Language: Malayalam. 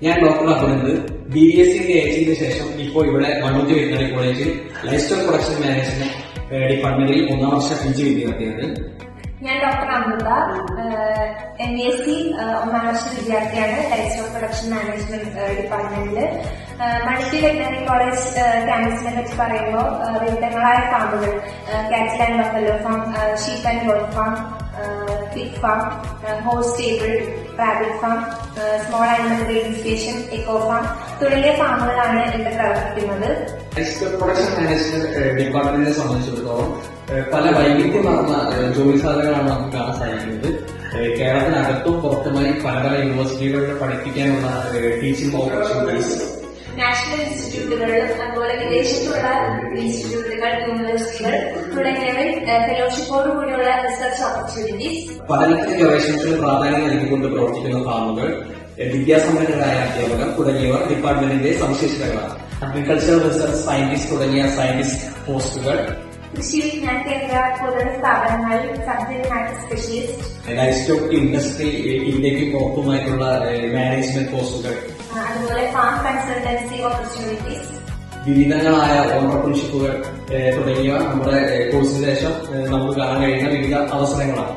ഞാൻ ഡോക്ടർ അഭിനന്ദ് BSc AHന് ശേഷം ഇപ്പോൾ ഇവിടെ മണ്ണൂത്തി വെറ്റിനറി കോളേജിൽ ലൈഫ് സ്റ്റോക്ക് പ്രൊഡക്ഷൻ മാനേജ്മെന്റ് ഡിപ്പാർട്ട്മെന്റിൽ 1ാം വർഷ PG വിദ്യാർത്ഥിയാണ്. ഞാൻ ഡോക്ടർ അമൃത MAC 1ാം വർഷ വിദ്യാർത്ഥിയാണ് ലൈഫ് സ്റ്റോക്ക് പ്രൊഡക്ഷൻ മാനേജ്മെന്റ് ഡിപ്പാർട്ട്മെന്റില്. മണ്ണൂത്തി വെറ്റിനറി കോളേജ് ക്യാമ്പസിനെ പറ്റി പറയുമ്പോൾ വിവിധങ്ങളായ ഫാമുകൾ cattle and buffalo farm, sheep and goat farm, pig farm, horse stable, rabbit farm, small animal breeding station, eco farm തുടങ്ങിയ ഫാമുകളാണ് ഇവിടെ പ്രവർത്തിക്കുന്നത്. ലൈഫ് സ്റ്റോക്ക് പ്രൊഡക്ഷൻ മാനേജ്മെന്റ് ഡിപ്പാർട്ട്മെന്റിനെ സംബന്ധിച്ചിടത്തോളം പല വൈവിധ്യമാർന്ന ജോലി സാധ്യതകളാണ് നമുക്ക് കാണാൻ സാധിക്കുന്നത്. കേരളത്തിനകത്തും പുറത്തുമായി പല പല യൂണിവേഴ്സിറ്റികളിൽ പഠിപ്പിക്കാനുള്ള ടീച്ചിങ് ഓപ്പർച്യൂണിറ്റീസ് നാഷണൽ ഇൻസ്റ്റിറ്റ്യൂട്ടുകളിലും അതുപോലെ വിദേശത്തുള്ള ഇൻസ്റ്റിറ്റ്യൂട്ടുകൾ, യൂണിവേഴ്സിറ്റികൾ തുടങ്ങിയവയിൽ ഫെലോഷിപ്പോടുകൂടിയുള്ള റിസർച്ച് ഓപ്പർച്യൂണിറ്റീസ്, പഠനത്തിന് ഗവേഷണത്തിന് പ്രാധാന്യം നൽകിക്കൊണ്ട് പ്രവർത്തിക്കുന്ന ഫാമുകൾ, വിദ്യാസമ്പന്നരായ അധ്യാപകർ തുടങ്ങിയവർ ഡിപ്പാർട്ട്മെന്റിന്റെ സവിശേഷതകളാണ്. അഗ്രികൾച്ചറൽ റിസർച്ച് സയന്റിസ്റ്റ് തുടങ്ങിയ സയന്റിസ്റ്റ് പോസ്റ്റുകൾ, കൃഷി വിജ്ഞാന കേന്ദ്ര പോലുള്ള സ്ഥാപനങ്ങളിൽ subject matter specialist, life stock industry ഇന്ത്യക്ക് പുറത്തുമായിട്ടുള്ള മാനേജ്മെന്റ് പോസ്റ്റുകൾ, അതുപോലെ ഫാം കൺസൾട്ടൻസി ഓപ്പർച്യൂണിറ്റീസ്, വിവിധങ്ങളായ ഓണ്ടർപ്രണർഷിപ്പുകൾ തുടങ്ങിയവ നമ്മുടെ കോഴ്സിന് ശേഷം നമുക്ക് കാണാൻ കഴിയുന്ന വിവിധ അവസരങ്ങളാണ്.